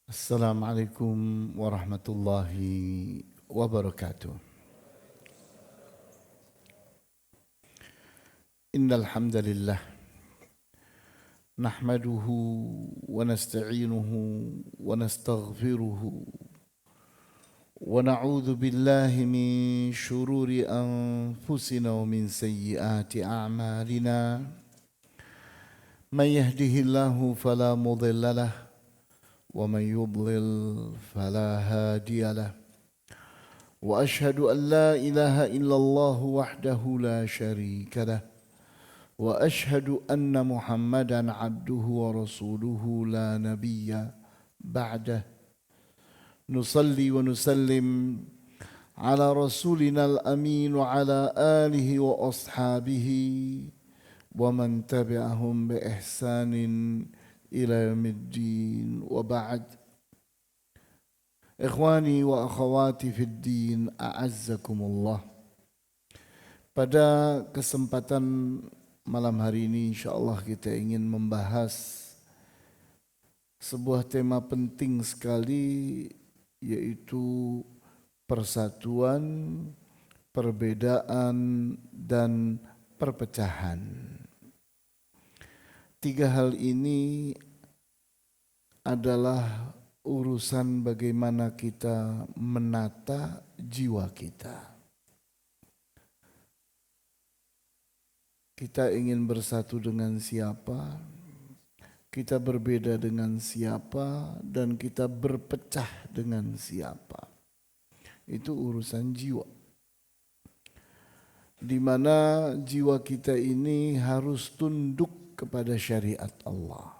Assalamualaikum warahmatullahi wabarakatuh. Innal hamdalillah nahmaduhu wa nasta'inuhu wa nastaghfiruhu wa na'udzu billahi min shururi anfusina wa min sayyiati a'malina. Man yahdihillahu fala mudilla lahu ومن يضلل فلا هادي له واشهد ان لا اله الا الله وحده لا شريك له واشهد ان محمدا عبده ورسوله لا نبي بعده نصلي ونسلم على رسولنا الامين وعلى اله واصحابه ومن تبعهم باحسان ila yaumiddin wa ba'd. Ikhwani wa akhawati fid din, a'azzakumullah. Pada kesempatan malam hari ini insyaallah kita ingin membahas sebuah tema penting sekali, yaitu persatuan, perbedaan dan perpecahan. Tiga hal ini adalah urusan bagaimana kita menata jiwa kita. Kita ingin bersatu dengan siapa, kita berbeda dengan siapa, dan kita berpecah dengan siapa. Itu urusan jiwa. Di mana jiwa kita ini harus tunduk kepada syariat Allah.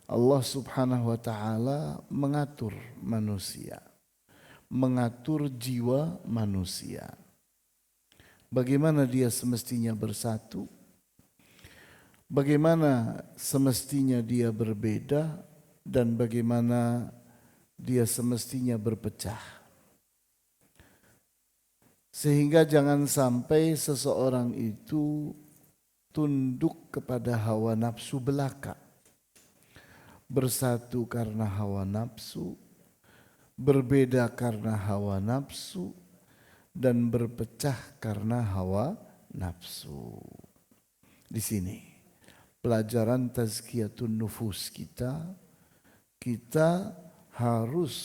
Allah Subhanahu wa taala mengatur manusia, mengatur jiwa manusia. Bagaimana dia semestinya bersatu? Bagaimana semestinya dia berbeda, dan bagaimana dia semestinya berpecah? Sehingga jangan sampai seseorang itu tunduk kepada hawa nafsu belaka, bersatu karena hawa nafsu, berbeda karena hawa nafsu, dan berpecah karena hawa nafsu. Di sini pelajaran tazkiyatun nufus kita harus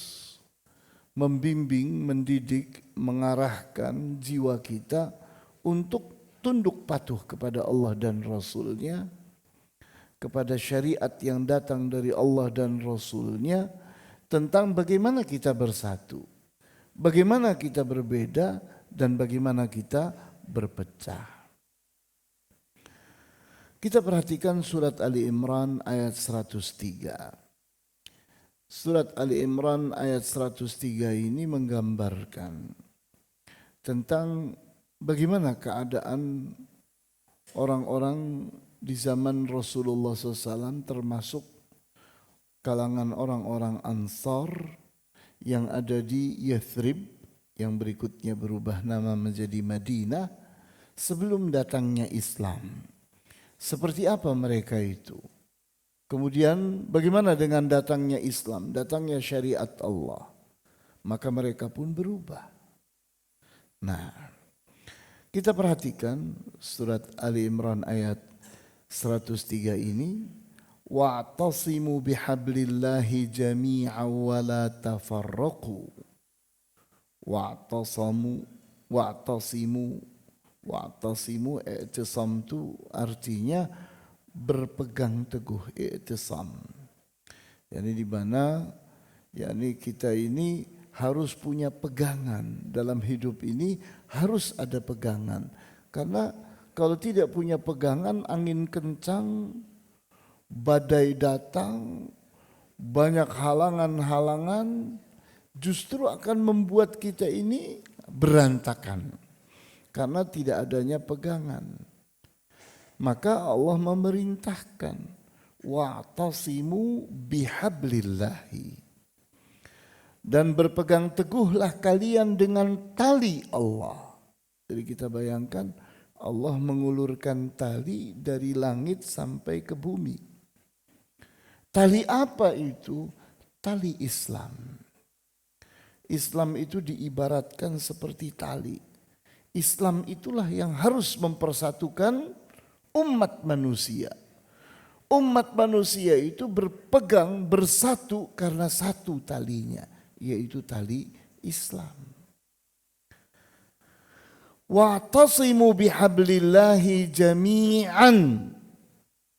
membimbing, mendidik, mengarahkan jiwa kita untuk tunduk patuh kepada Allah dan Rasul-Nya, kepada syariat yang datang dari Allah dan Rasul-Nya, tentang bagaimana kita bersatu, bagaimana kita berbeda, dan bagaimana kita berpecah. Kita perhatikan surat Ali Imran ayat 103. Surat Ali Imran ayat 103 ini menggambarkan tentang bagaimana keadaan orang-orang di zaman Rasulullah SAW, termasuk kalangan orang-orang Ansar yang ada di Yathrib, yang berikutnya berubah nama menjadi Madinah, sebelum datangnya Islam. Seperti apa mereka itu? Kemudian bagaimana dengan datangnya Islam, datangnya syariat Allah? Maka mereka pun berubah. Nah, kita perhatikan surat Ali Imran ayat 103 ini. Wa'tasimu bihablillahi jami'an wa la tafarraqu. Wa'tasimu, i'tisam itu artinya berpegang teguh, i'tisam. Yani di mana kita ini harus punya pegangan dalam hidup ini, harus ada pegangan. Karena kalau tidak punya pegangan, angin kencang, badai datang, banyak halangan-halangan, justru akan membuat kita ini berantakan karena tidak adanya pegangan. Maka Allah memerintahkan, wa'tasimu bihablillahi, dan berpegang teguhlah kalian dengan tali Allah. Jadi kita bayangkan Allah mengulurkan tali dari langit sampai ke bumi. Tali apa itu? tali Islam. Islam itu diibaratkan seperti tali. Islam itulah yang harus mempersatukan umat manusia. Umat manusia itu berpegang bersatu karena satu talinya, yaitu tali Islam. Wa'tasimu bihablillahi jami'an.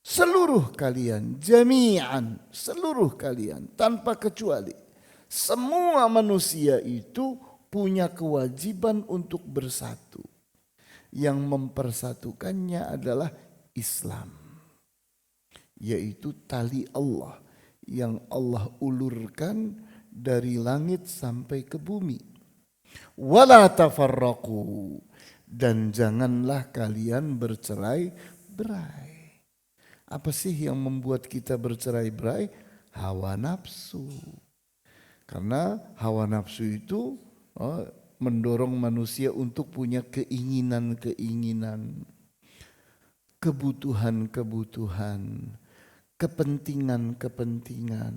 Seluruh kalian, jami'an, seluruh kalian tanpa kecuali. Semua manusia itu punya kewajiban untuk bersatu. Yang mempersatukannya adalah Islam, yaitu tali Allah yang Allah ulurkan dari langit sampai ke bumi. Wala tafarraqu, dan janganlah kalian bercerai-berai. Apa sih yang membuat kita bercerai-berai? Hawa nafsu. Karena hawa nafsu itu mendorong manusia untuk punya keinginan-keinginan, kebutuhan-kebutuhan, kepentingan-kepentingan,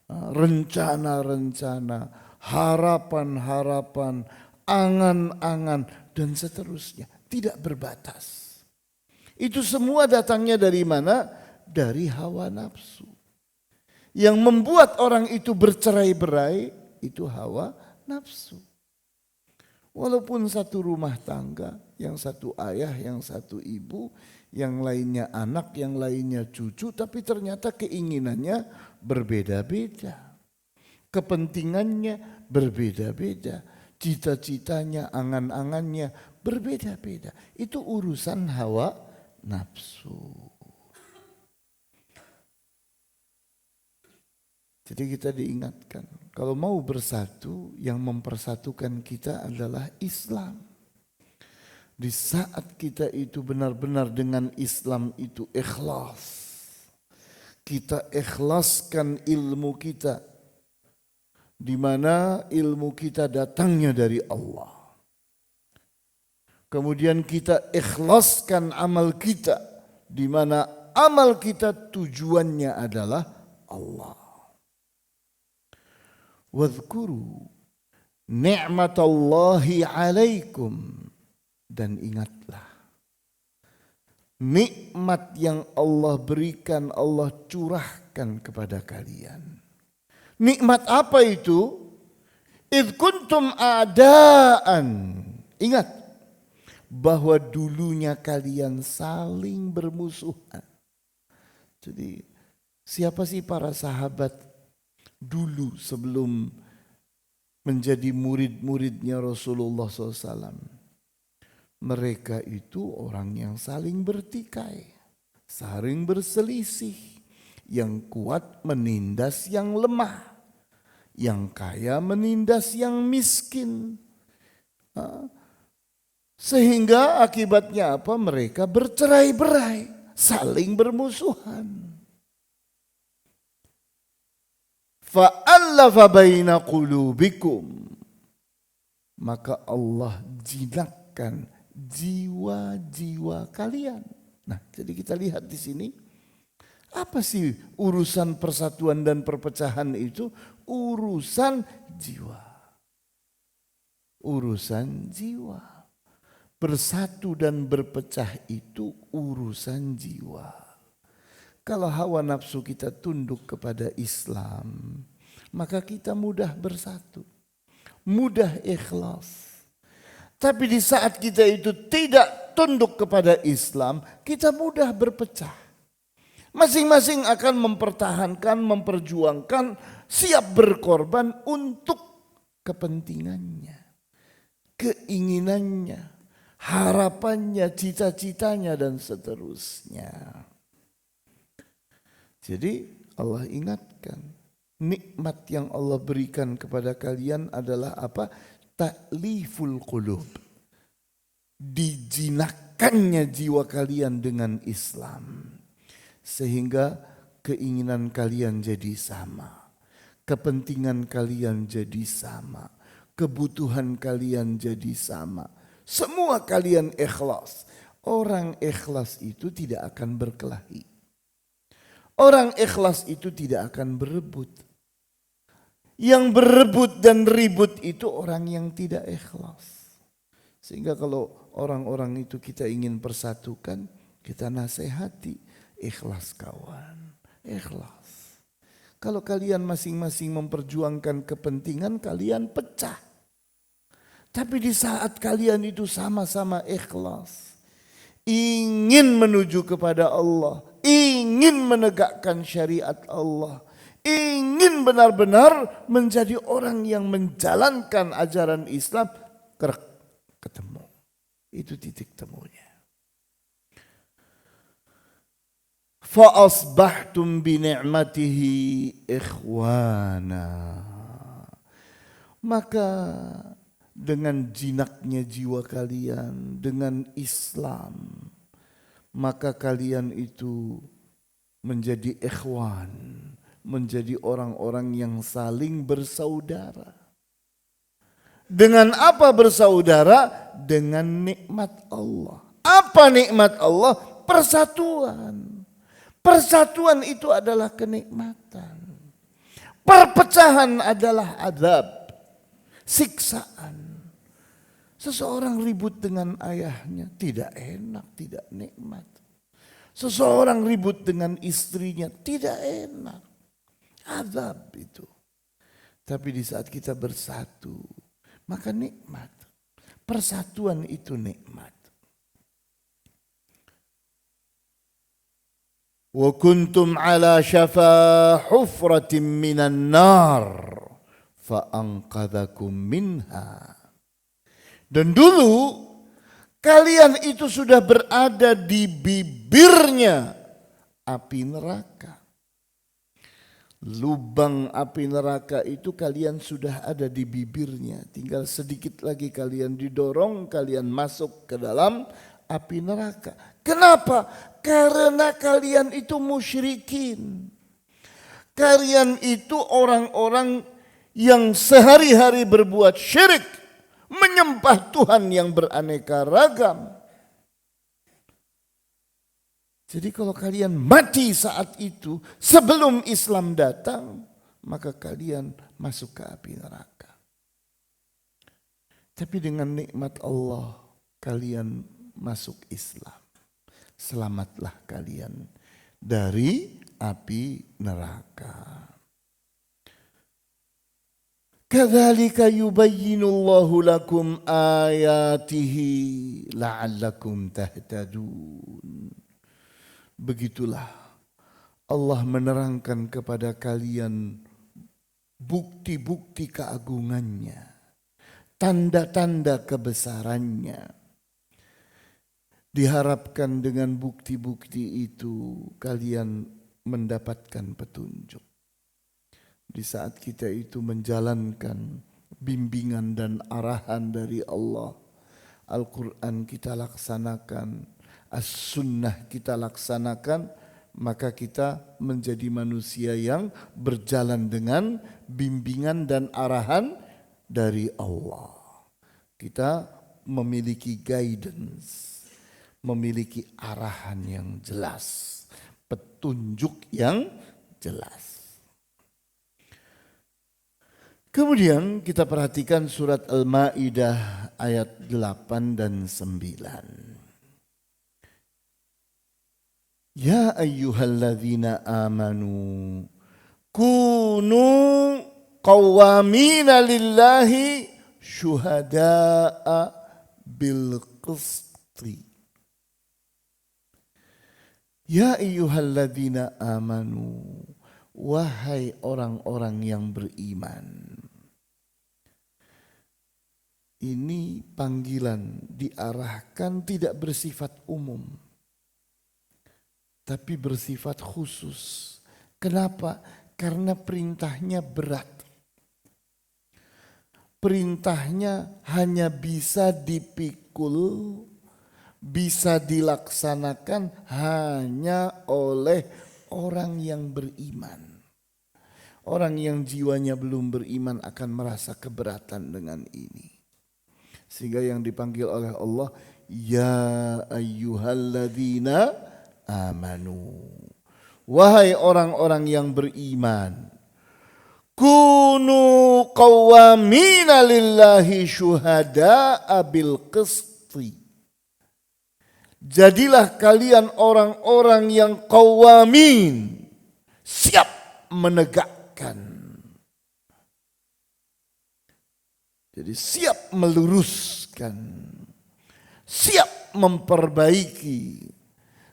rencana-rencana, harapan-harapan, angan-angan, dan seterusnya. Tidak berbatas. Itu semua datangnya dari mana? Dari hawa nafsu. Yang membuat orang itu bercerai-berai itu hawa nafsu. Walaupun satu rumah tangga, yang satu ayah, yang satu ibu, yang lainnya anak, yang lainnya cucu, tapi ternyata keinginannya berbeda-beda. Kepentingannya berbeda-beda. Cita-citanya, angan-angannya berbeda-beda. Itu urusan hawa nafsu. Jadi kita diingatkan, kalau mau bersatu, yang mempersatukan kita adalah Islam. Di saat kita itu benar-benar dengan Islam itu ikhlas, kita ikhlaskan ilmu kita, di mana ilmu kita datangnya dari Allah. Kemudian kita ikhlaskan amal kita, di mana amal kita tujuannya adalah Allah. Wadhkuru ni'matallahi alaikum, dan ingatlah nikmat yang Allah berikan, Allah curahkan kepada kalian. Nikmat apa itu? Idh kuntum a'daan. Ingat bahwa dulunya kalian saling bermusuhan. Jadi siapa sih para sahabat dulu sebelum menjadi murid-muridnya Rasulullah SAW? Mereka itu orang yang saling bertikai, saling berselisih. Yang kuat menindas yang lemah, yang kaya menindas yang miskin. Sehingga akibatnya apa? Mereka bercerai-berai, saling bermusuhan. Fa'allafa baina qulubikum, maka Allah jinakkan jiwa-jiwa kalian. Nah, jadi kita lihat di sini, apa sih urusan persatuan dan perpecahan itu? Urusan jiwa. Urusan jiwa. Bersatu dan berpecah itu urusan jiwa. Kalau hawa nafsu kita tunduk kepada Islam, maka kita mudah bersatu, mudah ikhlas. Tapi di saat kita itu tidak tunduk kepada Islam, kita mudah berpecah. Masing-masing akan mempertahankan, memperjuangkan, siap berkorban untuk kepentingannya, keinginannya, harapannya, cita-citanya, dan seterusnya. Jadi Allah ingatkan, nikmat yang Allah berikan kepada kalian adalah apa? Ta'liful qulub. Dijinakkannya jiwa kalian dengan Islam. Sehingga keinginan kalian jadi sama. Kepentingan kalian jadi sama. Kebutuhan kalian jadi sama. Semua kalian ikhlas. Orang ikhlas itu tidak akan berkelahi. Orang ikhlas itu tidak akan berebut. Yang berebut dan ribut itu orang yang tidak ikhlas. Sehingga kalau orang-orang itu kita ingin persatukan, kita nasihati, ikhlas kawan, ikhlas. Kalau kalian masing-masing memperjuangkan kepentingan, kalian pecah. Tapi di saat kalian itu sama-sama ikhlas, ingin menuju kepada Allah, ingin menegakkan syariat Allah, ingin benar-benar menjadi orang yang menjalankan ajaran Islam, ketemu. Itu titik temunya. Fa asbahtum bi ni'matihi ikhwana. Maka dengan jinaknya jiwa kalian, dengan Islam, maka kalian itu menjadi ikhwan, menjadi orang-orang yang saling bersaudara. Dengan apa bersaudara? Dengan nikmat Allah. Apa nikmat Allah? Persatuan. Persatuan itu adalah kenikmatan. Perpecahan adalah azab, siksaan. Seseorang ribut dengan ayahnya, tidak enak, tidak nikmat. Seseorang ribut dengan istrinya, tidak enak, azab itu. Tapi di saat kita bersatu, maka nikmat. Persatuan itu nikmat. Wa kuntum ala syafa hufratin minan nar fa anqadhakum minha. Dan dulu kalian itu sudah berada di bibirnya api neraka. Lubang api neraka itu kalian sudah ada di bibirnya. Tinggal sedikit lagi kalian didorong, kalian masuk ke dalam api neraka. Kenapa? Karena kalian itu musyrikin. Kalian itu orang-orang yang sehari-hari berbuat syirik, menyembah Tuhan yang beraneka ragam. Jadi kalau kalian mati saat itu sebelum Islam datang, maka kalian masuk ke api neraka. Tapi dengan nikmat Allah kalian masuk Islam. Selamatlah kalian dari api neraka. Kadzalika yubayyinullahu lakum ayatihi la'allakum tahtadun. Begitulah Allah menerangkan kepada kalian bukti-bukti keagungannya, tanda-tanda kebesarannya. Diharapkan dengan bukti-bukti itu kalian mendapatkan petunjuk. Di saat kita itu menjalankan bimbingan dan arahan dari Allah, Al-Quran kita laksanakan, As-Sunnah kita laksanakan, maka kita menjadi manusia yang berjalan dengan bimbingan dan arahan dari Allah. Kita memiliki guidance, memiliki arahan yang jelas, petunjuk yang jelas. Kemudian kita perhatikan surat Al-Maidah ayat 8 dan 9. Ya ayyuhalladzina amanu kunu qawwamina lillahi syuhada'a bil qisti. Ya ayyuhalladzina amanu, wahai orang-orang yang beriman. Ini panggilan diarahkan tidak bersifat umum, tapi bersifat khusus. Kenapa? Karena perintahnya berat. Perintahnya hanya bisa dipikul, bisa dilaksanakan hanya oleh orang yang beriman. Orang yang jiwanya belum beriman akan merasa keberatan dengan ini. Sehingga yang dipanggil oleh Allah, ya ayyuhalladzina amanu. Wahai orang-orang yang beriman. Kunu qawwamina lillahi syuhada'a bil qisti. Jadilah kalian orang-orang yang qawamin, siap menegakkan. Jadi siap meluruskan, siap memperbaiki,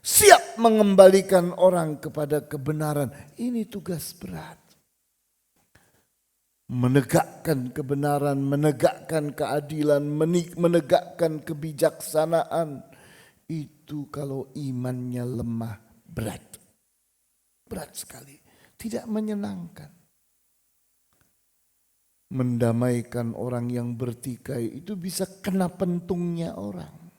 siap mengembalikan orang kepada kebenaran. Ini tugas berat. Menegakkan kebenaran, menegakkan keadilan, menegakkan kebijaksanaan. Itu kalau imannya lemah, berat. Berat sekali, tidak menyenangkan. Mendamaikan orang yang bertikai itu bisa kena pentungnya orang.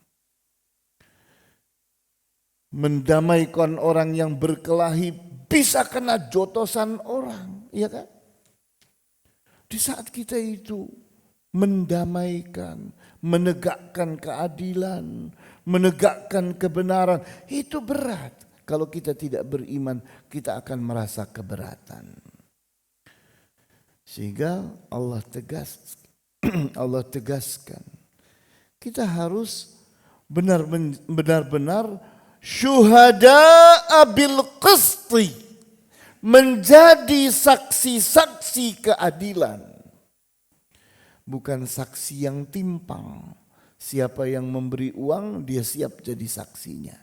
Mendamaikan orang yang berkelahi bisa kena jotosan orang, iya kan? Di saat kita itu mendamaikan, menegakkan keadilan, menegakkan kebenaran, itu berat. Kalau kita tidak beriman, kita akan merasa keberatan. Sehingga Allah tegaskan, kita harus benar-benar syuhada'a bil qisti, menjadi saksi-saksi keadilan. Bukan saksi yang timpang. Siapa yang memberi uang, dia siap jadi saksinya.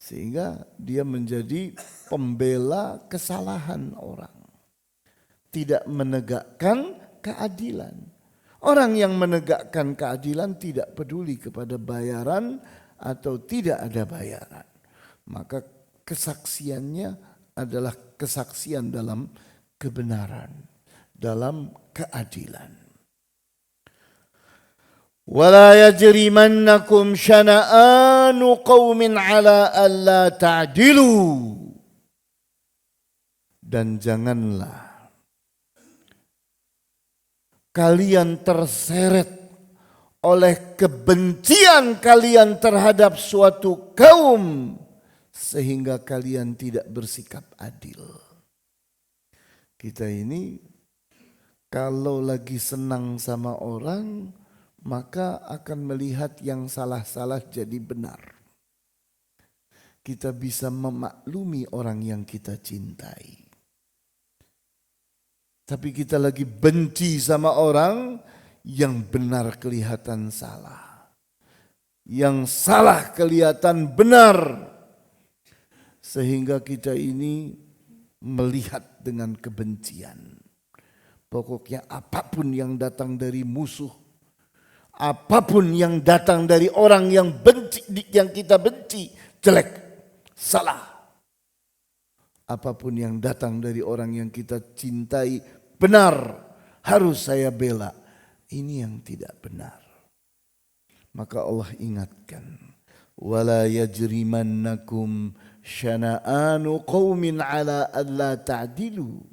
Sehingga dia menjadi pembela kesalahan orang. Tidak menegakkan keadilan. Orang yang menegakkan keadilan tidak peduli kepada bayaran atau tidak ada bayaran. Maka kesaksiannya adalah kesaksian dalam kebenaran, dalam keadilan. Wala yajrimannakum syana'anu qaumin ala alla ta'dilu. Dan janganlah kalian terseret oleh kebencian kalian terhadap suatu kaum sehingga kalian tidak bersikap adil. Kita ini kalau lagi senang sama orang, maka akan melihat yang salah-salah jadi benar. Kita bisa memaklumi orang yang kita cintai. Tapi kita lagi benci sama orang, yang benar kelihatan salah. Yang salah kelihatan benar. Sehingga kita ini melihat dengan kebencian. Pokoknya apapun yang datang dari musuh, apapun yang datang dari orang yang kita benci, jelek, salah. Apapun yang datang dari orang yang kita cintai, benar, harus saya bela. Ini yang tidak benar. Maka Allah ingatkan, wala yajrimannakum syana'anu qaumin ala alla ta'dilu.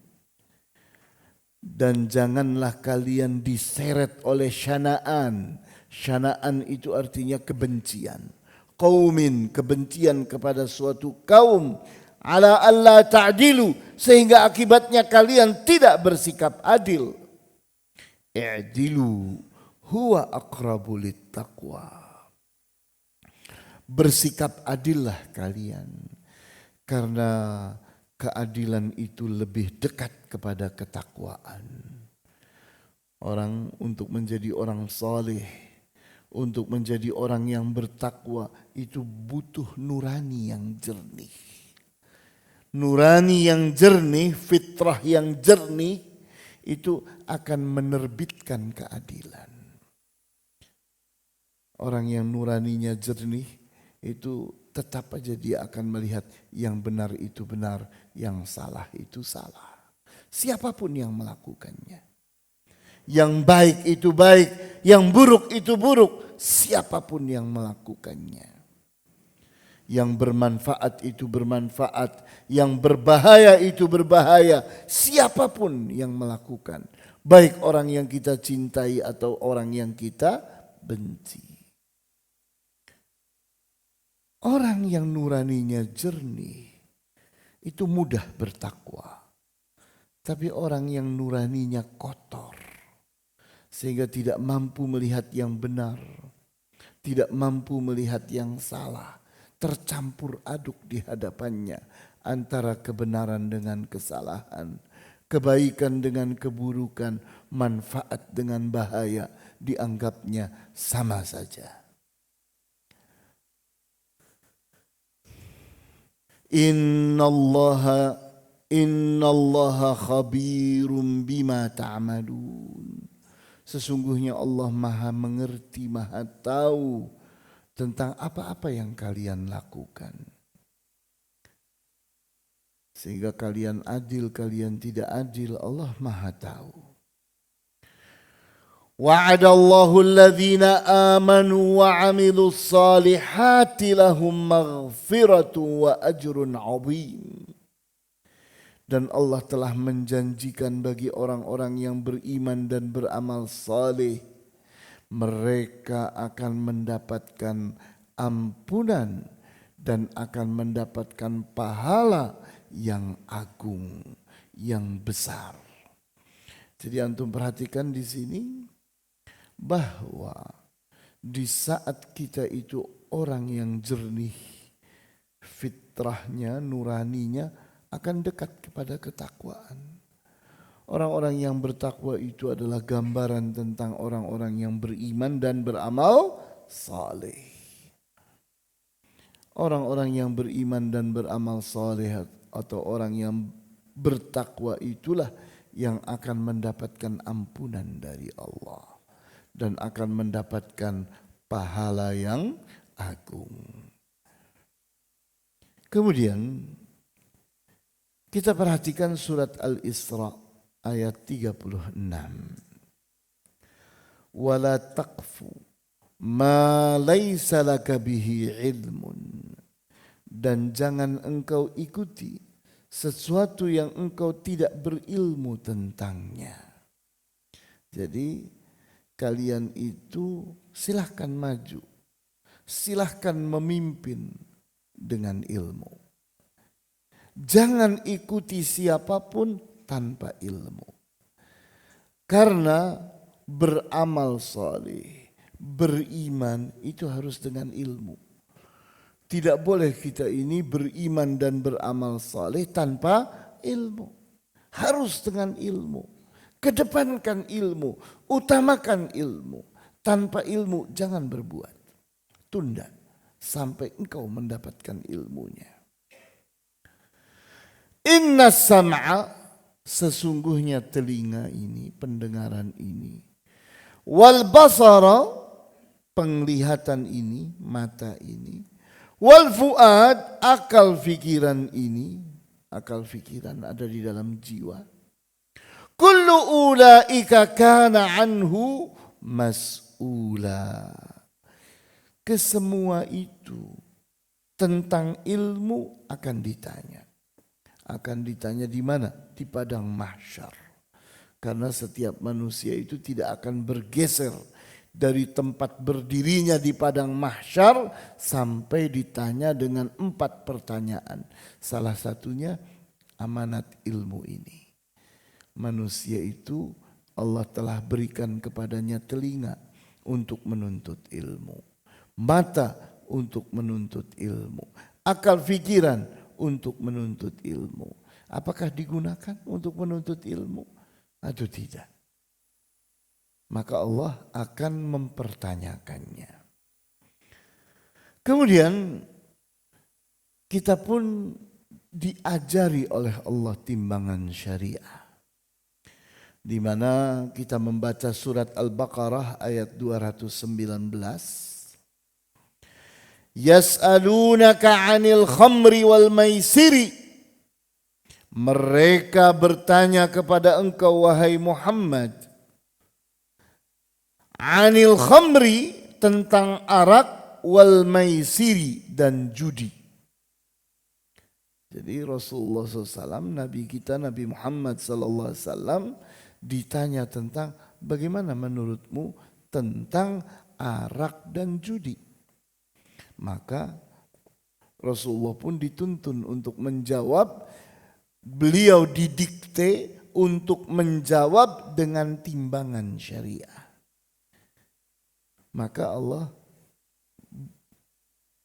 Dan janganlah kalian diseret oleh syana'an. Syana'an itu artinya kebencian. Qaumin, kebencian kepada suatu kaum. Ala alla ta'dilu, sehingga akibatnya kalian tidak bersikap adil. I'dilu huwa aqrabu littaqwa. Bersikap adillah kalian, karena keadilan itu lebih dekat kepada ketakwaan. Orang untuk menjadi orang saleh, untuk menjadi orang yang bertakwa, itu butuh nurani yang jernih. Nurani yang jernih, fitrah yang jernih, itu akan menerbitkan keadilan. Orang yang nuraninya jernih, itu tetap aja dia akan melihat yang benar itu benar, yang salah itu salah. Siapapun yang melakukannya. Yang baik itu baik, yang buruk itu buruk, siapapun yang melakukannya. Yang bermanfaat itu bermanfaat, yang berbahaya itu berbahaya, siapapun yang melakukan. Baik orang yang kita cintai atau orang yang kita benci. Orang yang nuraninya jernih itu mudah bertakwa. Tapi orang yang nuraninya kotor, sehingga tidak mampu melihat yang benar, tidak mampu melihat yang salah, tercampur aduk di hadapannya antara kebenaran dengan kesalahan, kebaikan dengan keburukan, manfaat dengan bahaya, dianggapnya sama saja. Innallaha khabirum bima ta'malun. Sesungguhnya Allah Maha mengerti, Maha tahu tentang apa-apa yang kalian lakukan. Sehingga kalian adil, kalian tidak adil, Allah Maha tahu. Wa'adallahu alladhina amanu wa 'amilus salihati lahum maghfiratu wa ajrun 'azim. Dan Allah telah menjanjikan bagi orang-orang yang beriman dan beramal saleh, mereka akan mendapatkan ampunan dan akan mendapatkan pahala yang agung, yang besar. Jadi antum perhatikan di sini bahwa di saat kita itu orang yang jernih, fitrahnya, nuraninya akan dekat kepada ketakwaan. Orang-orang yang bertakwa itu adalah gambaran tentang orang-orang yang beriman dan beramal saleh. Orang-orang yang beriman dan beramal saleh atau orang yang bertakwa itulah yang akan mendapatkan ampunan dari Allah dan akan mendapatkan pahala yang agung. Kemudian kita perhatikan surat Al-Isra ayat 36. Wala taqfu ma laysa laka bihi ilmun. Dan jangan engkau ikuti sesuatu yang engkau tidak berilmu tentangnya. Jadi kalian itu silahkan maju, silahkan memimpin dengan ilmu. Jangan ikuti siapapun tanpa ilmu. Karena beramal saleh, beriman itu harus dengan ilmu. Tidak boleh kita ini beriman dan beramal saleh tanpa ilmu. Harus dengan ilmu. Kedepankan ilmu, utamakan ilmu. Tanpa ilmu jangan berbuat. Tunda sampai engkau mendapatkan ilmunya. Inna sam'a, sesungguhnya telinga ini, pendengaran ini. Wal basara, penglihatan ini, mata ini. Wal fuad, akal fikiran ini. Akal fikiran ada di dalam jiwa. Kullu ulaika kana anhu mas'ula. Kesemua itu tentang ilmu akan ditanya. Akan ditanya di mana? Di padang mahsyar. Karena setiap manusia itu tidak akan bergeser dari tempat berdirinya di padang mahsyar sampai ditanya dengan 4 pertanyaan. Salah satunya amanat ilmu ini. Manusia itu Allah telah berikan kepadanya telinga untuk menuntut ilmu, mata untuk menuntut ilmu, akal fikiran untuk menuntut ilmu. Apakah digunakan untuk menuntut ilmu atau tidak? Maka Allah akan mempertanyakannya. Kemudian kita pun diajari oleh Allah timbangan syariah. Di mana kita membaca surat Al-Baqarah ayat 219. Yas'alunaka 'anil khamri wal maisiri. Mereka bertanya kepada engkau wahai Muhammad, 'anil khamri, tentang arak, wal maisiri, dan judi. Jadi Rasulullah SAW, Nabi kita Nabi Muhammad SAW ditanya tentang bagaimana menurutmu tentang arak dan judi. Maka Rasulullah pun dituntun untuk menjawab. Beliau didikte untuk menjawab dengan timbangan syariah. Maka Allah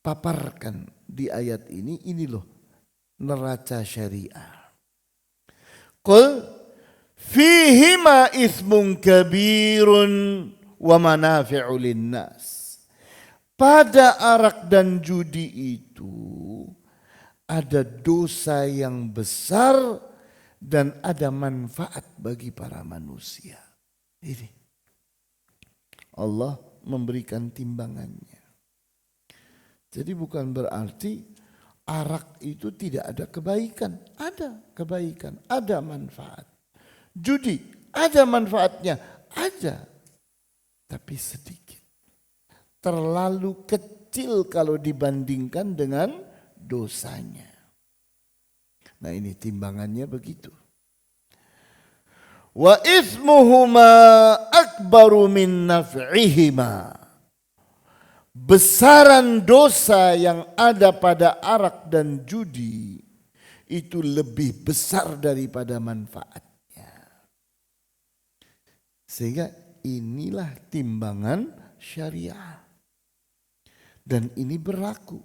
paparkan di ayat ini loh neraca syariah. Qul fihima ismun kabirun wa manafi'u linnas. Pada arak dan judi itu ada dosa yang besar dan ada manfaat bagi para manusia. Ini Allah memberikan timbangannya. Jadi bukan berarti arak itu tidak ada kebaikan. Ada kebaikan, ada manfaat. Judi ada manfaatnya, ada. Tapi sedikit. Terlalu kecil kalau dibandingkan dengan dosanya. Nah ini timbangannya begitu. Wa ithmuhuma akbaru min naf'ihima. Besaran dosa yang ada pada arak dan judi itu lebih besar daripada manfaatnya. Sehingga inilah timbangan syariah. Dan ini berlaku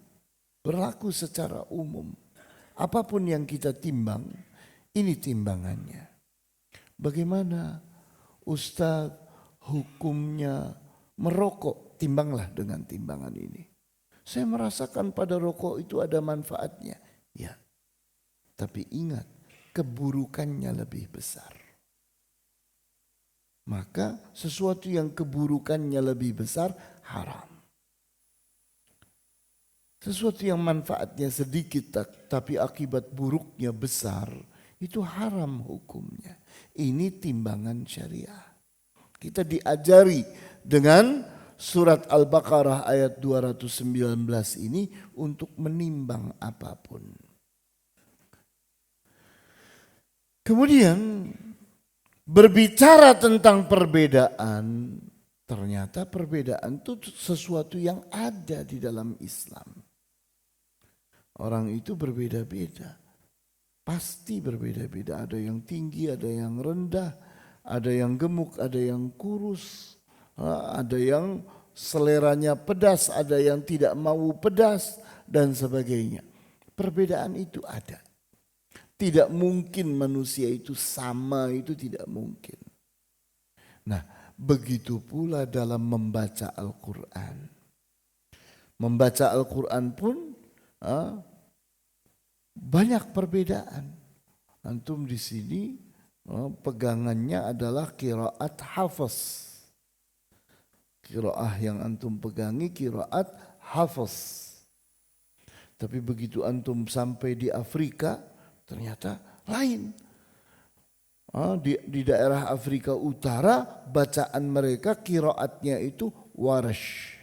secara umum. Apapun yang kita timbang, ini timbangannya. Bagaimana Ustaz hukumnya merokok? Timbanglah dengan timbangan ini. Saya merasakan pada rokok itu ada manfaatnya. Ya, tapi ingat keburukannya lebih besar. Maka sesuatu yang keburukannya lebih besar haram. Sesuatu yang manfaatnya sedikit tapi akibat buruknya besar, itu haram hukumnya. Ini timbangan syariah. Kita diajari dengan surat Al-Baqarah ayat 219 ini untuk menimbang apapun. Kemudian berbicara tentang perbedaan, ternyata perbedaan itu sesuatu yang ada di dalam Islam. Orang itu berbeda-beda, pasti berbeda-beda. Ada yang tinggi, ada yang rendah, ada yang gemuk, ada yang kurus, ada yang seleranya pedas, ada yang tidak mau pedas, dan sebagainya. Perbedaan itu ada. Tidak mungkin manusia itu sama, itu tidak mungkin. Nah, begitu pula dalam membaca Al-Quran. Membaca Al-Quran pun banyak perbedaan. Antum di sini pegangannya adalah qiraat hafaz. Qiraah yang antum pegangi qiraat hafaz. Tapi begitu antum sampai di Afrika ternyata lain. Di daerah Afrika Utara bacaan mereka qiraatnya itu warash.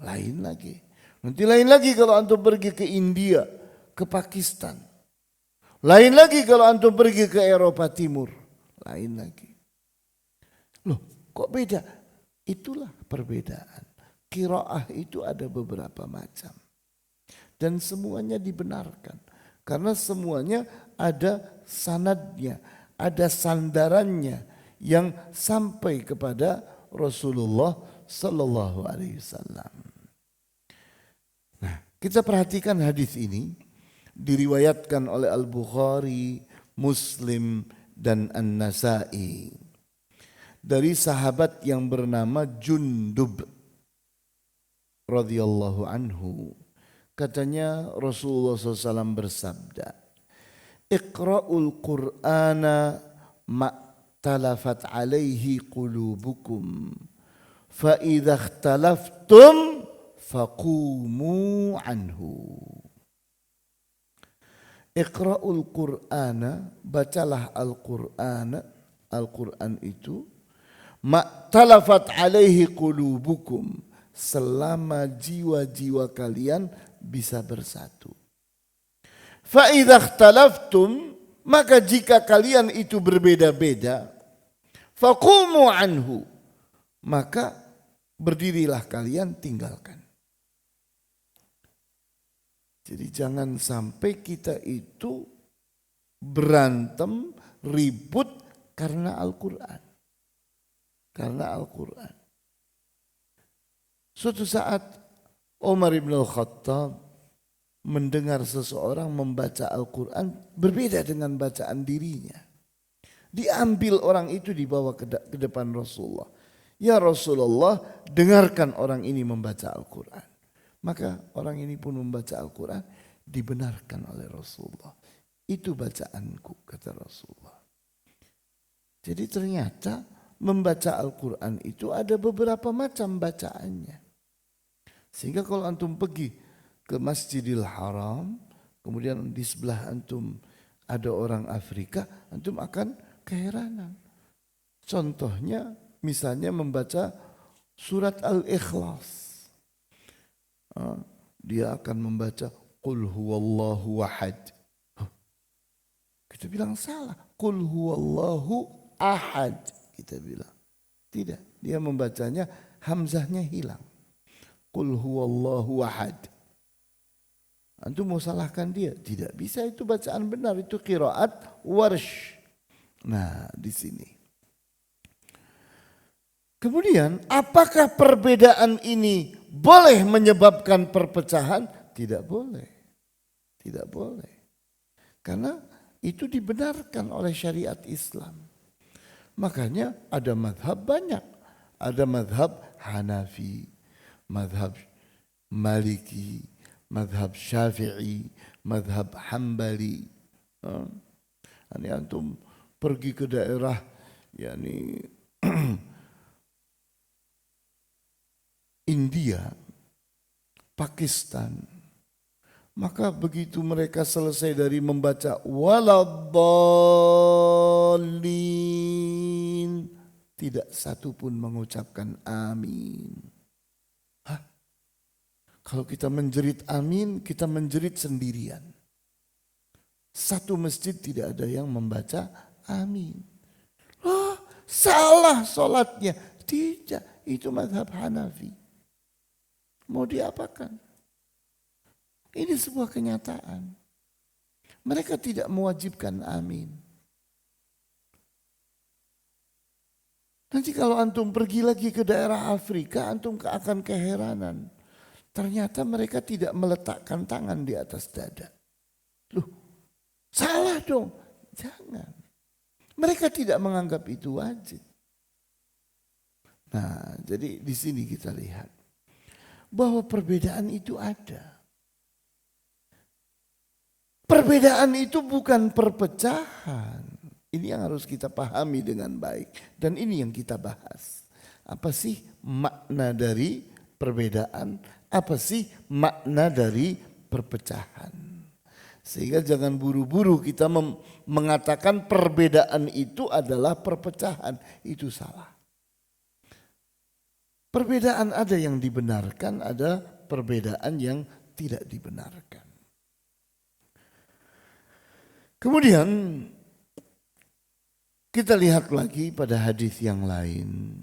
Lain lagi. Nanti lain lagi kalau antum pergi ke India, ke Pakistan. Lain lagi kalau antum pergi ke Eropa Timur. Lain lagi. Loh, kok beda? Itulah perbedaan. Qiraah itu ada beberapa macam. Dan semuanya dibenarkan. Karena semuanya ada sanadnya, ada sandarannya yang sampai kepada Rasulullah sallallahu alaihi wasallam. Nah, kita perhatikan hadis ini diriwayatkan oleh Al-Bukhari, Muslim dan An-Nasa'i dari sahabat yang bernama Jundub radhiyallahu anhu. Katanya Rasulullah SAW bersabda, Iqra'ul Qur'ana ma'talafat alaihi qulubukum fa idza ikhtalaftum faqumu anhu. Iqra'ul Qur'ana, bacalah Al-Qur'an. Al-Qur'an itu ma'talafat alaihi qulubukum, selama jiwa-jiwa kalian bisa bersatu. Fa idza ikhtalaftum, maka jika kalian itu berbeda-beda, faqumu anhu, maka berdirilah kalian, tinggalkan. Jadi jangan sampai kita itu berantem, ribut karena Al-Quran. Karena Al-Quran. Suatu saat Umar ibn al-Khattab mendengar seseorang membaca Al-Quran berbeda dengan bacaan dirinya. Diambil orang itu dibawa ke depan Rasulullah. Ya Rasulullah, dengarkan orang ini membaca Al-Quran. Maka orang ini pun membaca Al-Quran, dibenarkan oleh Rasulullah. Itu bacaanku, kata Rasulullah. Jadi ternyata membaca Al-Quran itu ada beberapa macam bacaannya. Sehingga kalau antum pergi ke Masjidil Haram, kemudian di sebelah antum ada orang Afrika, antum akan keheranan. Contohnya misalnya membaca surat Al-Ikhlas. Dia akan membaca Qul huwallahu ahad. Kita bilang salah. Qul huwallahu ahad. Kita bilang. Tidak. Dia membacanya hamzahnya hilang. Qul huwallahu ahad. Antum mau salahkan dia? Tidak bisa, itu bacaan benar. Itu qiraat Warsh. Nah di sini. Kemudian apakah perbedaan ini boleh menyebabkan perpecahan? Tidak boleh. Tidak boleh. Karena itu dibenarkan oleh syariat Islam. Makanya ada madhab banyak. Ada madhab Hanafi, madhab Maliki, madhab Syafi'i, madhab Hambali. Ini antum pergi ke daerah yakni India, Pakistan, maka begitu mereka selesai dari membaca waladdallin, tidak satu pun mengucapkan amin. Hah? Kalau kita menjerit amin, kita menjerit sendirian. Satu masjid tidak ada yang membaca amin. Oh, salah sholatnya. Tidak, itu mazhab Hanafi. Mau diapakan? Ini sebuah kenyataan. Mereka tidak mewajibkan amin. Nanti kalau antum pergi lagi ke daerah Afrika, antum akan keheranan. Ternyata mereka tidak meletakkan tangan di atas dada. Loh, salah dong. Jangan. Mereka tidak menganggap itu wajib. Nah, jadi di sini kita lihat bahwa perbedaan itu ada. Perbedaan itu bukan perpecahan. Ini yang harus kita pahami dengan baik. Dan ini yang kita bahas. Apa sih makna dari perbedaan? Apa sih makna dari perpecahan? Sehingga jangan buru-buru kita mengatakan perbedaan itu adalah perpecahan. Itu salah. Perbedaan ada yang dibenarkan, ada perbedaan yang tidak dibenarkan. Kemudian kita lihat lagi pada hadis yang lain.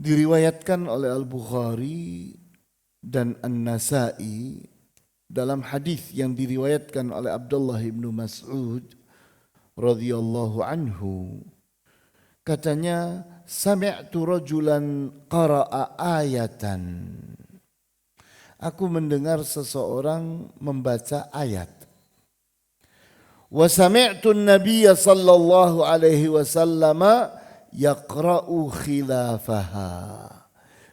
Diriwayatkan oleh Al-Bukhari dan An-Nasai dalam hadis yang diriwayatkan oleh Abdullah bin Mas'ud radhiyallahu anhu. Katanya, sami'tu rajulan qara'a ayatan. Aku mendengar seseorang membaca ayat. Wa sami'tu an-nabiyya sallallahu alaihi wasallam yaqra'u khilafaha.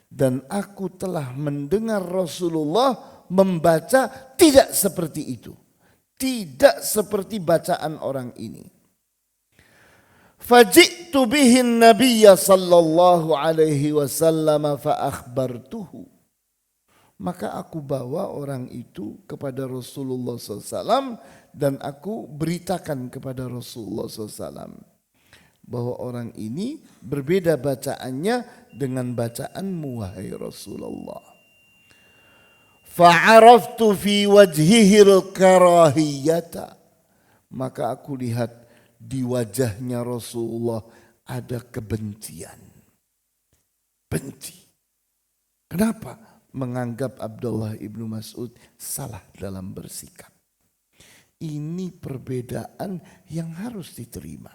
Dan aku telah mendengar Rasulullah membaca tidak seperti itu. Tidak seperti bacaan orang ini. Faji'tu bihin nabiyya sallallahu alaihi wasallam fa akhbartuhu. Maka aku bawa orang itu kepada Rasulullah SAW dan aku beritakan kepada Rasulullah SAW bahwa orang ini berbeda bacaannya dengan bacaanmu wahai Rasulullah. Fa'araftu fi wajhihil karahiyata. Maka aku lihat di wajahnya Rasulullah ada kebencian. Benci. Kenapa? Menganggap Abdullah ibnu Mas'ud salah dalam bersikap. ini perbedaan yang harus diterima.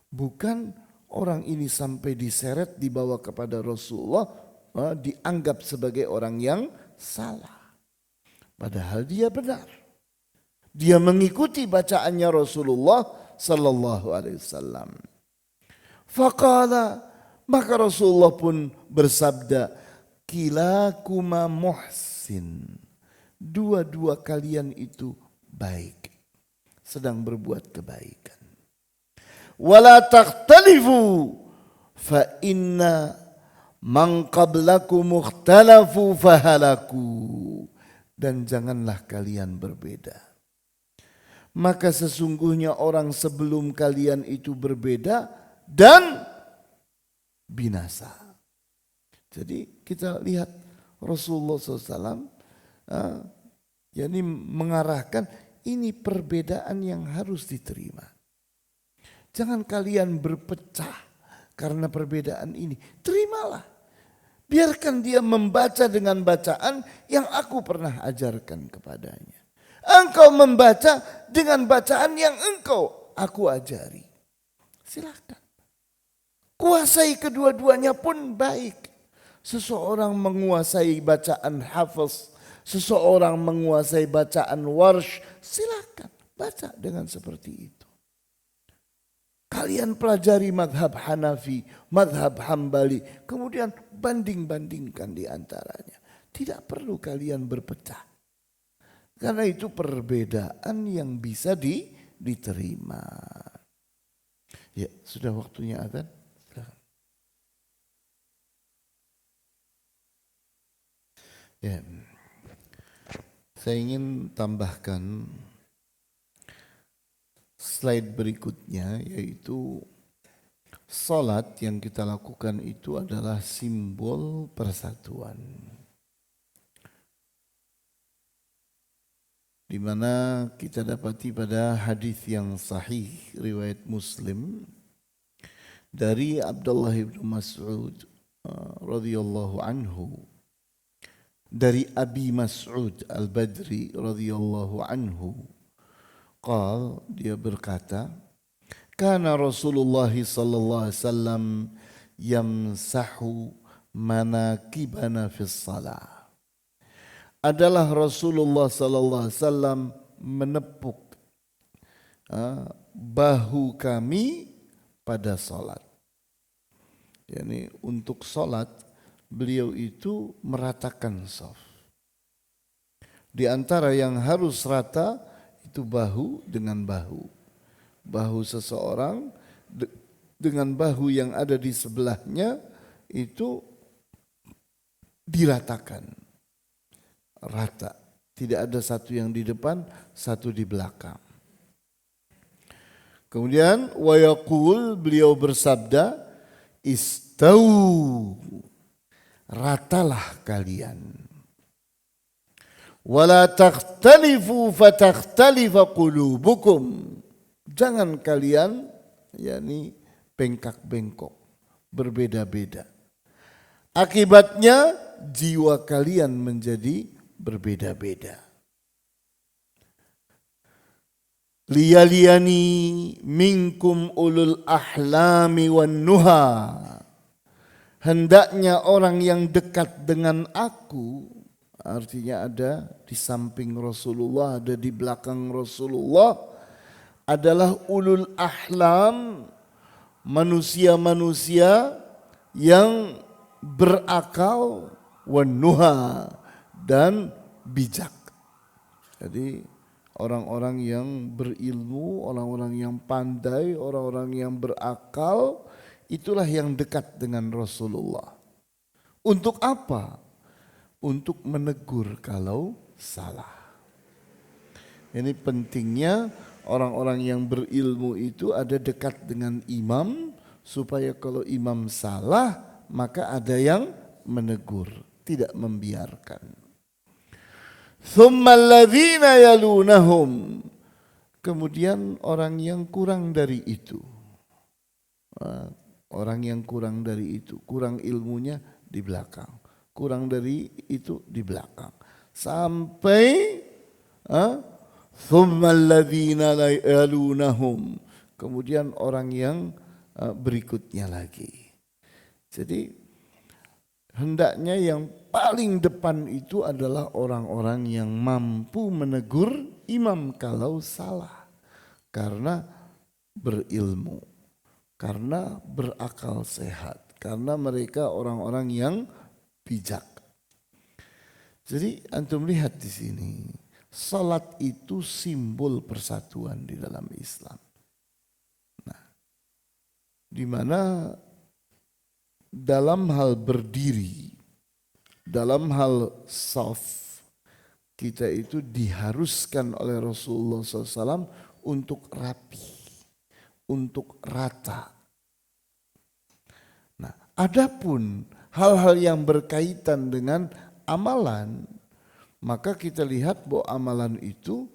Bukan orang ini sampai diseret dibawa kepada Rasulullah, dianggap sebagai orang yang salah. Padahal dia benar. Dia mengikuti bacaannya Rasulullah sallallahu alaihi wasallam. Faqala, maka Rasulullah pun bersabda, kilakuma muhsin. Dua-dua kalian itu baik, sedang berbuat kebaikan. Wala takhtalifu fa inna man qablakum ikhtalafu fahalaku. Dan janganlah kalian berbeda. Maka sesungguhnya orang sebelum kalian itu berbeda dan binasa. Jadi kita lihat Rasulullah SAW yani mengarahkan ini perbedaan yang harus diterima. Jangan kalian berpecah karena perbedaan ini. Terimalah. Biarkan dia membaca dengan bacaan yang aku pernah ajarkan kepadanya. Engkau membaca dengan bacaan yang aku ajari. Silakan. Kuasai kedua-duanya pun baik. Seseorang menguasai bacaan hafaz, seseorang menguasai bacaan warsh, silakan baca dengan seperti itu. Kalian pelajari madhab Hanafi, madhab Hambali, kemudian banding-bandingkan di antaranya. Tidak perlu kalian berpecah. Karena itu perbedaan yang bisa diterima. Ya, sudah waktunya adzan. Ya, saya ingin tambahkan slide berikutnya, yaitu salat yang kita lakukan itu adalah simbol persatuan. Di mana kita dapati pada hadis yang sahih riwayat Muslim dari Abdullah bin Mas'ud radhiyallahu anhu, dari Abi Mas'ud Al-Badri radhiyallahu anhu, dia berkata, kana Rasulullah sallallahu alaihi wasallam yamsahu manakibana fis salah. Adalah Rasulullah sallallahu alaihi wasallam menepuk bahu kami pada salat. Yani untuk salat beliau itu meratakan shaf. Di antara yang harus rata itu bahu dengan bahu. Bahu seseorang dengan bahu yang ada di sebelahnya itu diratakan. Rata. Tidak ada satu yang di depan, satu di belakang. Kemudian wa yaqul, beliau bersabda, istau, ratalah kalian. Wala takhtalifu fatakhtalifa qulubukum. Jangan kalian yakni bengkak-bengkok, berbeda-beda. Akibatnya jiwa kalian menjadi berbeda-beda. Liyaliyani minkum ulul ahlami wan nuha. Hendaknya orang yang dekat dengan aku, artinya ada di samping Rasulullah, ada di belakang Rasulullah, adalah ulul ahlam, manusia-manusia yang berakal, wanuha, dan bijak. Jadi orang-orang yang berilmu, orang-orang yang pandai, orang-orang yang berakal, itulah yang dekat dengan Rasulullah. Untuk apa? Untuk menegur kalau salah. Ini pentingnya orang-orang yang berilmu itu ada dekat dengan imam, supaya kalau imam salah maka ada yang menegur, tidak membiarkan. Thumma alladhina yalunahum. Kemudian orang yang kurang dari itu. Orang yang kurang dari itu, kurang ilmunya di belakang. Kurang dari itu di belakang. Sampai thumma alladhina yalunahum, kemudian orang yang berikutnya lagi. Jadi hendaknya yang paling depan itu adalah orang-orang yang mampu menegur imam kalau salah, karena berilmu, karena berakal sehat, karena mereka orang-orang yang bijak. Jadi antum lihat di sini, salat itu simbol persatuan di dalam Islam. Nah, di mana dalam hal berdiri, dalam hal shaf, kita itu diharuskan oleh Rasulullah SAW untuk rapi, untuk rata. Nah, adapun hal-hal yang berkaitan dengan amalan, maka kita lihat bahwa amalan itu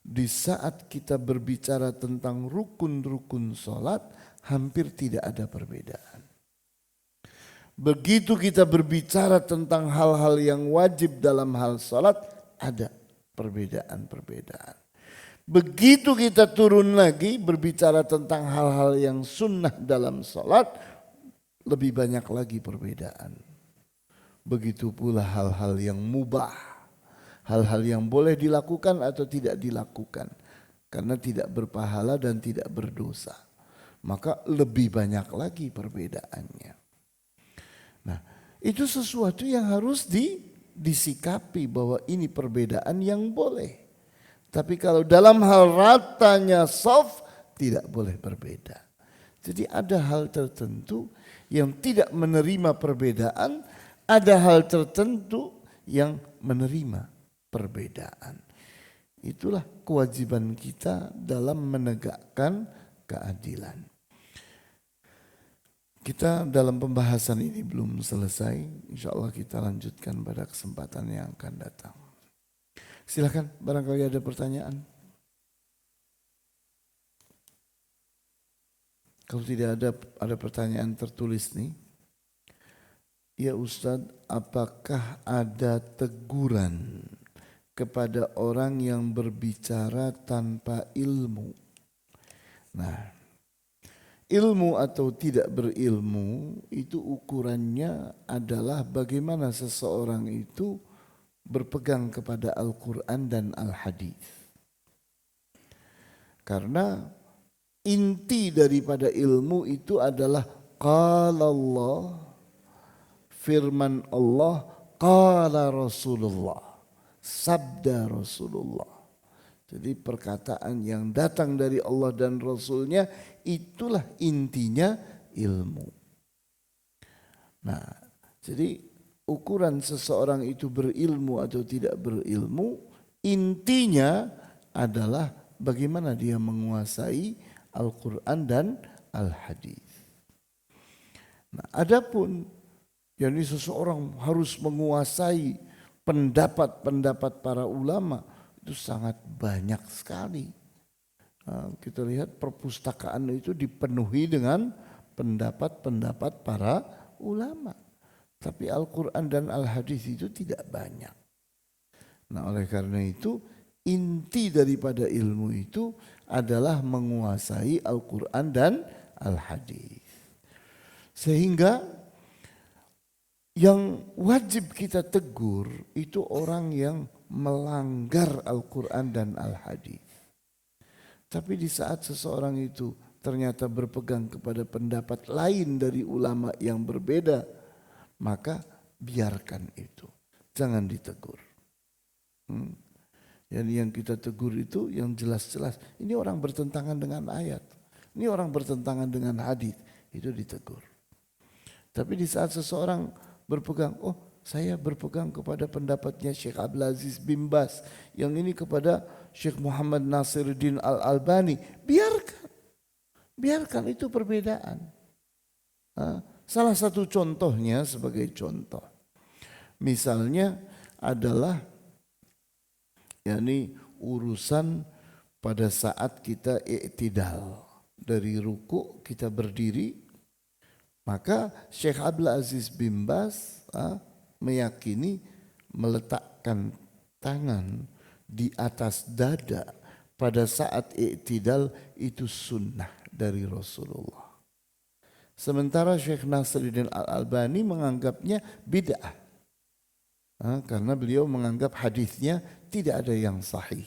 di saat kita berbicara tentang rukun-rukun sholat hampir tidak ada perbedaan. Begitu kita berbicara tentang hal-hal yang wajib dalam hal sholat, ada perbedaan-perbedaan. Begitu kita turun lagi berbicara tentang hal-hal yang sunnah dalam sholat, lebih banyak lagi perbedaan. Begitu pula hal-hal yang mubah, hal-hal yang boleh dilakukan atau tidak dilakukan, karena tidak berpahala dan tidak berdosa, maka lebih banyak lagi perbedaannya. Nah, itu sesuatu yang harus disikapi bahwa ini perbedaan yang boleh. Tapi kalau dalam hal ratanya shaf tidak boleh berbeda. Jadi ada hal tertentu yang tidak menerima perbedaan, ada hal tertentu yang menerima perbedaan. Itulah kewajiban kita dalam menegakkan keadilan. Kita dalam pembahasan ini belum selesai, insya Allah kita lanjutkan pada kesempatan yang akan datang. Silakan, barangkali ada pertanyaan. Kalau tidak ada pertanyaan tertulis nih. Ya Ustadz, apakah ada teguran kepada orang yang berbicara tanpa ilmu? Nah, ilmu atau tidak berilmu itu ukurannya adalah bagaimana seseorang itu berpegang kepada Al-Quran dan Al-Hadis. Karena inti daripada ilmu itu adalah qala Allah, firman Allah, qala Rasulullah, sabda Rasulullah. Jadi perkataan yang datang dari Allah dan Rasulnya itulah intinya ilmu. Nah, jadi ukuran seseorang itu berilmu atau tidak berilmu, intinya adalah bagaimana dia menguasai Al-Quran dan Al-Hadis. Nah, adapun yakni seseorang harus menguasai pendapat-pendapat para ulama, itu sangat banyak sekali. Nah, kita lihat perpustakaan itu dipenuhi dengan pendapat-pendapat para ulama. Tapi Al-Quran dan Al-Hadis itu tidak banyak. Nah, oleh karena itu inti daripada ilmu itu adalah menguasai Al-Quran dan Al-Hadis. Sehingga yang wajib kita tegur itu orang yang melanggar Al-Quran dan Al-Hadis. Tapi di saat seseorang itu ternyata berpegang kepada pendapat lain dari ulama yang berbeda, maka biarkan itu, jangan ditegur. Yang kita tegur itu yang jelas-jelas, ini orang bertentangan dengan ayat, ini orang bertentangan dengan hadis, itu ditegur. Tapi di saat seseorang berpegang, oh saya berpegang kepada pendapatnya Syekh Abdul Aziz bin Baz, yang ini kepada Syekh Muhammad Nasiruddin Al-Albani, biarkan itu perbedaan. Salah satu contohnya sebagai contoh, misalnya adalah yakni urusan pada saat kita i'tidal, dari ruku kita berdiri, maka Syekh Abdul Aziz bin Baz meyakini meletakkan tangan di atas dada pada saat i'tidal itu sunnah dari Rasulullah. Sementara Syekh Nasiruddin Al-Albani menganggapnya bid'ah. Karena beliau menganggap hadisnya tidak ada yang sahih.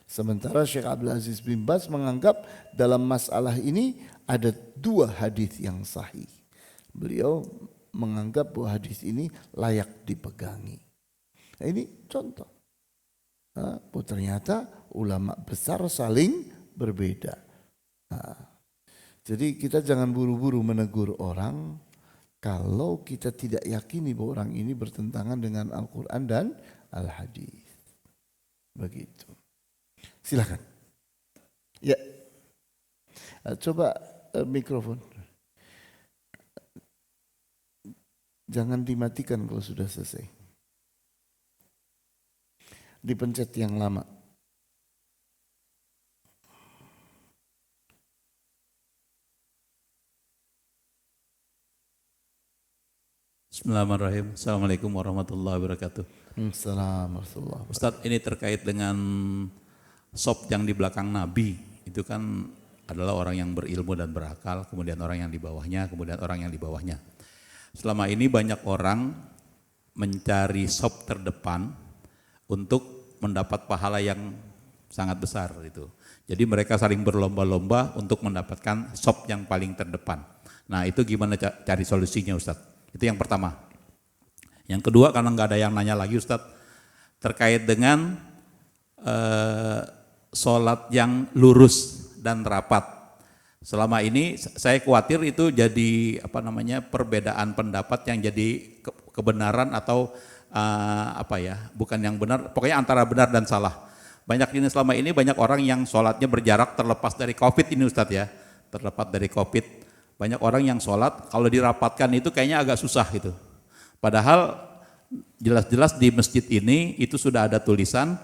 Sementara Syekh Abdul Aziz bin Baz menganggap dalam masalah ini ada 2 hadis yang sahih. Beliau menganggap bahwa hadis ini layak dipegangi. Nah, ini contoh. Ternyata ulama besar saling berbeda. Jadi kita jangan buru-buru menegur orang kalau kita tidak yakini bahwa orang ini bertentangan dengan Al-Quran dan Al-Hadis. Begitu. Silakan. Ya. Coba mikrofon. Jangan dimatikan kalau sudah selesai. Dipencet yang lama. Bismillahirrahmanirrahim. Assalamualaikum warahmatullahi wabarakatuh. Assalamualaikum. Ustadz, ini terkait dengan sop yang di belakang Nabi. Itu kan adalah orang yang berilmu dan berakal, kemudian orang yang di bawahnya, kemudian orang yang di bawahnya. Selama ini banyak orang mencari sop terdepan untuk mendapat pahala yang sangat besar itu. Jadi mereka saling berlomba-lomba untuk mendapatkan sop yang paling terdepan. Nah, itu gimana cari solusinya, Ustadz? Itu yang pertama. Yang kedua, karena nggak ada yang nanya lagi Ustadz, terkait dengan sholat yang lurus dan rapat. Selama ini saya khawatir itu jadi perbedaan pendapat yang jadi kebenaran atau bukan yang benar, pokoknya antara benar dan salah. Selama ini banyak orang yang sholatnya berjarak terlepas dari COVID ini Ustadz ya, terlepas dari COVID. Banyak orang yang sholat kalau dirapatkan itu kayaknya agak susah gitu. Padahal jelas-jelas di masjid ini itu sudah ada tulisan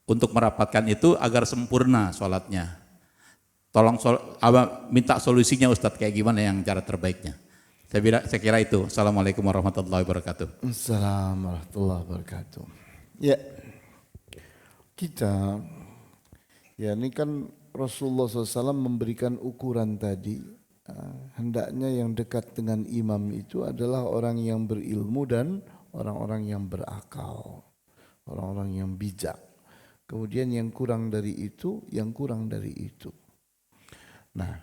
untuk merapatkan itu agar sempurna sholatnya. Tolong minta solusinya Ustadz, kayak gimana yang cara terbaiknya. Saya kira itu. Assalamualaikum warahmatullahi wabarakatuh. Assalamualaikum warahmatullahi wabarakatuh. Ya, kita ini kan Rasulullah SAW memberikan ukuran tadi. Hendaknya yang dekat dengan imam itu adalah orang yang berilmu dan orang-orang yang berakal, orang-orang yang bijak. Kemudian yang kurang dari itu, yang kurang dari itu. Nah,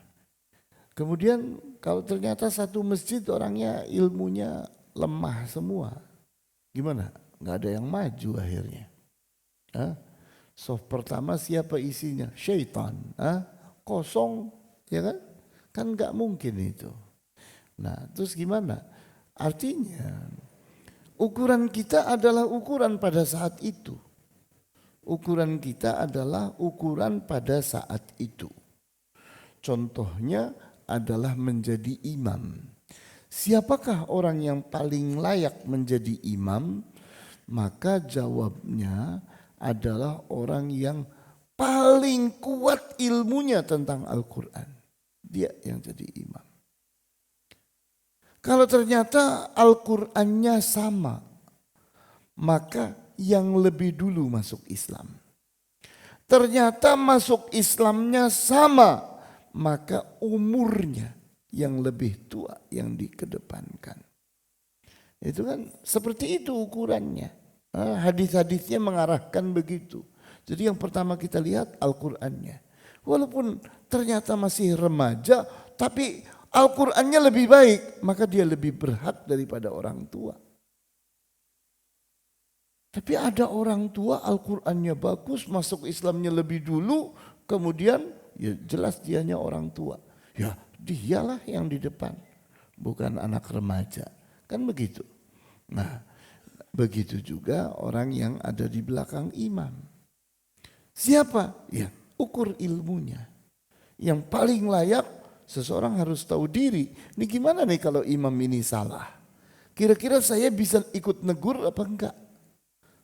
kemudian kalau ternyata satu masjid orangnya ilmunya lemah semua, gimana? Nggak ada yang maju akhirnya. Soft pertama siapa isinya? Syaitan. Kosong, ya kan? Kan nggak mungkin itu. Nah, terus gimana? Artinya ukuran kita adalah ukuran pada saat itu. Ukuran kita adalah ukuran pada saat itu. Contohnya adalah menjadi imam. Siapakah orang yang paling layak menjadi imam? Maka jawabnya adalah orang yang paling kuat ilmunya tentang Al-Quran. Dia yang jadi imam. Kalau ternyata Al-Qur'annya sama, maka yang lebih dulu masuk Islam. Ternyata masuk Islamnya sama, maka umurnya yang lebih tua yang dikedepankan. Itu kan seperti itu ukurannya. Hadis-hadisnya mengarahkan begitu. Jadi yang pertama kita lihat Al-Qur'annya. Walaupun ternyata masih remaja, tapi Al-Qur'annya lebih baik, maka dia lebih berhak daripada orang tua. Tapi ada orang tua Al-Qur'annya bagus, masuk Islamnya lebih dulu, kemudian ya jelas dianya orang tua. Ya dialah yang di depan, bukan anak remaja. Kan begitu. Nah, begitu juga orang yang ada di belakang imam. Siapa? Ya, ukur ilmunya. Yang paling layak seseorang harus tahu diri. Ini gimana nih kalau imam ini salah? Kira-kira saya bisa ikut negur apa enggak?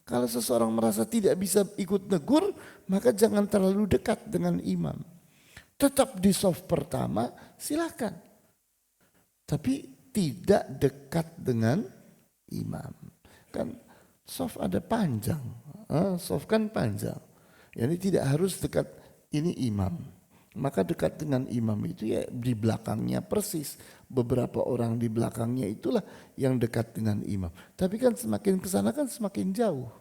Kalau seseorang merasa tidak bisa ikut negur, maka jangan terlalu dekat dengan imam. Tetap di saf pertama, silakan. Tapi tidak dekat dengan imam. Kan saf ada panjang, saf kan panjang. Jadi tidak harus dekat ini imam. Maka dekat dengan imam itu ya di belakangnya persis. Beberapa orang di belakangnya itulah yang dekat dengan imam. Tapi kan semakin ke sana kan semakin jauh.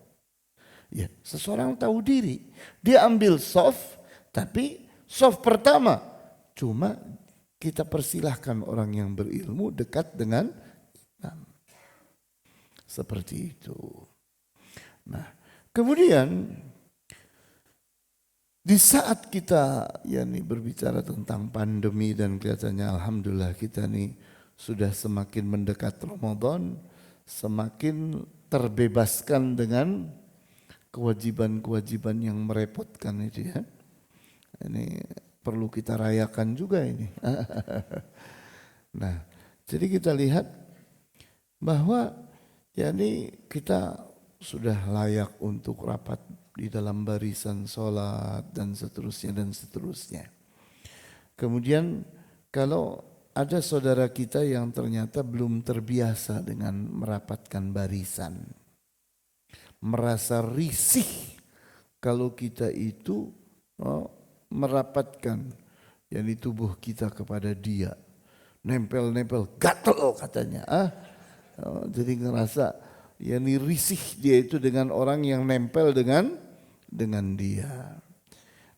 Ya, seseorang tahu diri. Dia ambil soft, tapi soft pertama. Cuma kita persilahkan orang yang berilmu dekat dengan imam. Seperti itu. Nah, kemudian di saat kita berbicara tentang pandemi dan kelihatannya alhamdulillah kita nih sudah semakin mendekat Ramadan, semakin terbebaskan dengan kewajiban-kewajiban yang merepotkan itu ya. Ini perlu kita rayakan juga ini. Nah, jadi kita lihat bahwa kita sudah layak untuk rapat di dalam barisan sholat dan seterusnya. Kemudian kalau ada saudara kita yang ternyata belum terbiasa dengan merapatkan barisan, merasa risih kalau kita itu merapatkan tubuh kita kepada dia, nempel-nempel, gatel katanya. Jadi ngerasa risih dia itu dengan orang yang nempel dengan dia.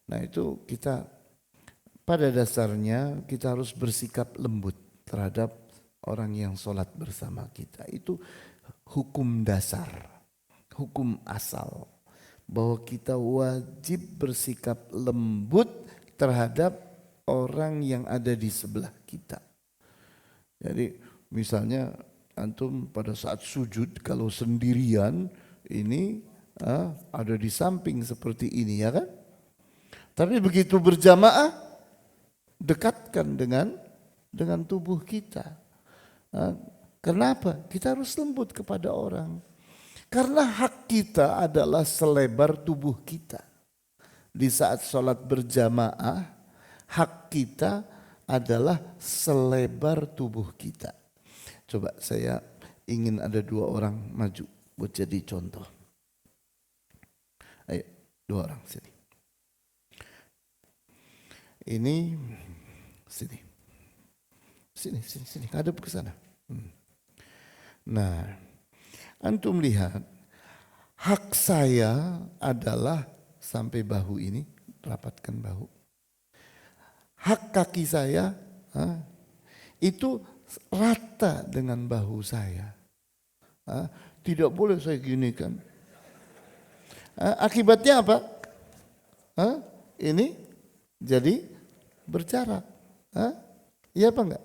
Nah itu kita pada dasarnya kita harus bersikap lembut terhadap orang yang sholat bersama kita. Itu hukum dasar, hukum asal. Bahwa kita wajib bersikap lembut terhadap orang yang ada di sebelah kita. Jadi misalnya antum pada saat sujud kalau sendirian ini ada di samping seperti ini ya kan. Tapi begitu berjamaah dekatkan dengan tubuh kita. Kenapa? Kita harus lembut kepada orang. Karena hak kita adalah selebar tubuh kita. Di saat sholat berjamaah, hak kita adalah selebar tubuh kita. Coba saya ingin ada 2 orang maju buat jadi contoh. Ayo 2 orang sini. Ini sini. Sini. Hadap ke sana. Nah, antum lihat hak saya adalah sampai bahu ini, rapatkan bahu. Hak kaki saya itu rata dengan bahu saya. Tidak boleh saya gini kan. Akibatnya apa? Ini jadi berjarak. Iya apa enggak?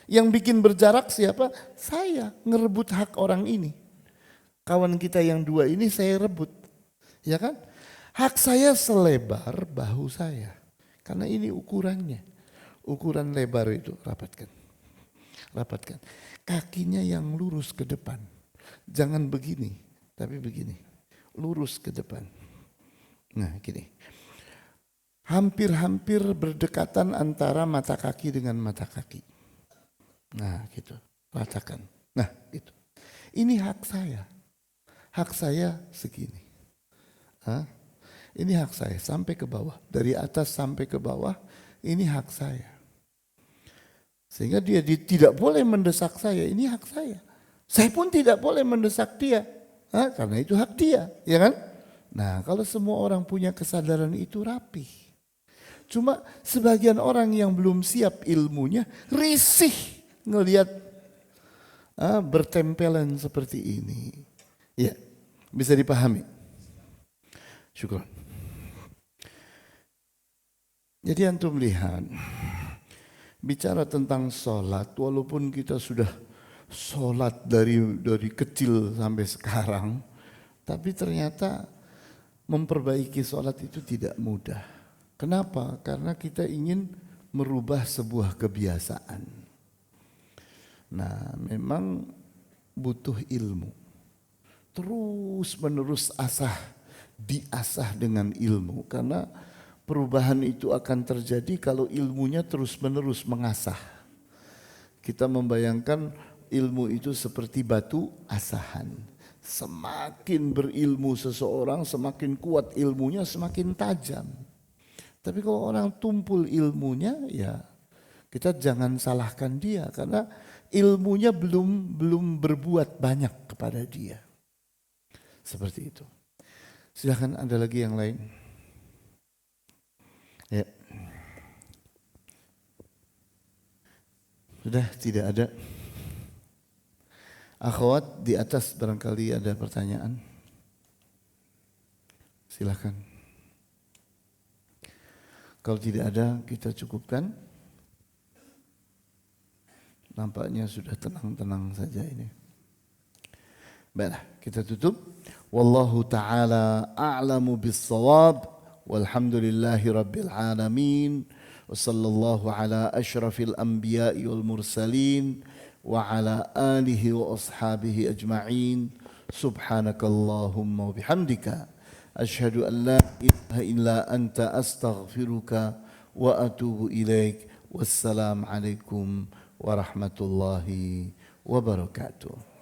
Yang bikin berjarak siapa? Saya ngerebut hak orang ini. Kawan kita yang 2 ini saya rebut. Ya kan? Hak saya selebar bahu saya. Karena ini ukurannya. Ukuran lebar itu rapatkan. Kakinya yang lurus ke depan. Jangan begini, tapi begini. Lurus ke depan. Nah, gini. Hampir-hampir berdekatan antara mata kaki dengan mata kaki. Nah, gitu. Ratakan. Nah, gitu. Ini hak saya. Hak saya segini. Ini hak saya sampai ke bawah. Dari atas sampai ke bawah, ini hak saya. Sehingga dia tidak boleh mendesak saya, ini hak saya. Saya pun tidak boleh mendesak dia, karena itu hak dia, ya kan? Nah, kalau semua orang punya kesadaran itu rapi. Cuma sebagian orang yang belum siap ilmunya risih ngelihat bertempelan seperti ini. Ya, bisa dipahami. Syukur. Jadi antum lihat, bicara tentang sholat, walaupun kita sudah sholat dari kecil sampai sekarang, tapi ternyata memperbaiki sholat itu tidak mudah. Kenapa? Karena kita ingin merubah sebuah kebiasaan. Nah, memang butuh ilmu. Terus menerus diasah dengan ilmu, karena perubahan itu akan terjadi kalau ilmunya terus-menerus mengasah. Kita membayangkan ilmu itu seperti batu asahan. Semakin berilmu seseorang, semakin kuat ilmunya, semakin tajam. Tapi kalau orang tumpul ilmunya, ya kita jangan salahkan dia karena ilmunya belum berbuat banyak kepada dia. Seperti itu. Silakan, ada lagi yang lain. Ya. Sudah tidak ada. Akhwat di atas barangkali ada pertanyaan. Silakan. Kalau tidak ada, kita cukupkan. Nampaknya sudah tenang-tenang saja ini. Baiklah, kita tutup. Wallahu ta'ala a'lamu bis-shawab. Walhamdulillahi rabbil alamin. Wa sallallahu ala asyrafil anbiya'i wal mursalin. Wa ala alihi wa ashabihi ajma'in. Subhanakallahumma wa bihamdika. Ashhadu an la ilaha illa anta astaghfiruka wa atubu ilaik. Wassalamu alaikum warahmatullahi wabarakatuh.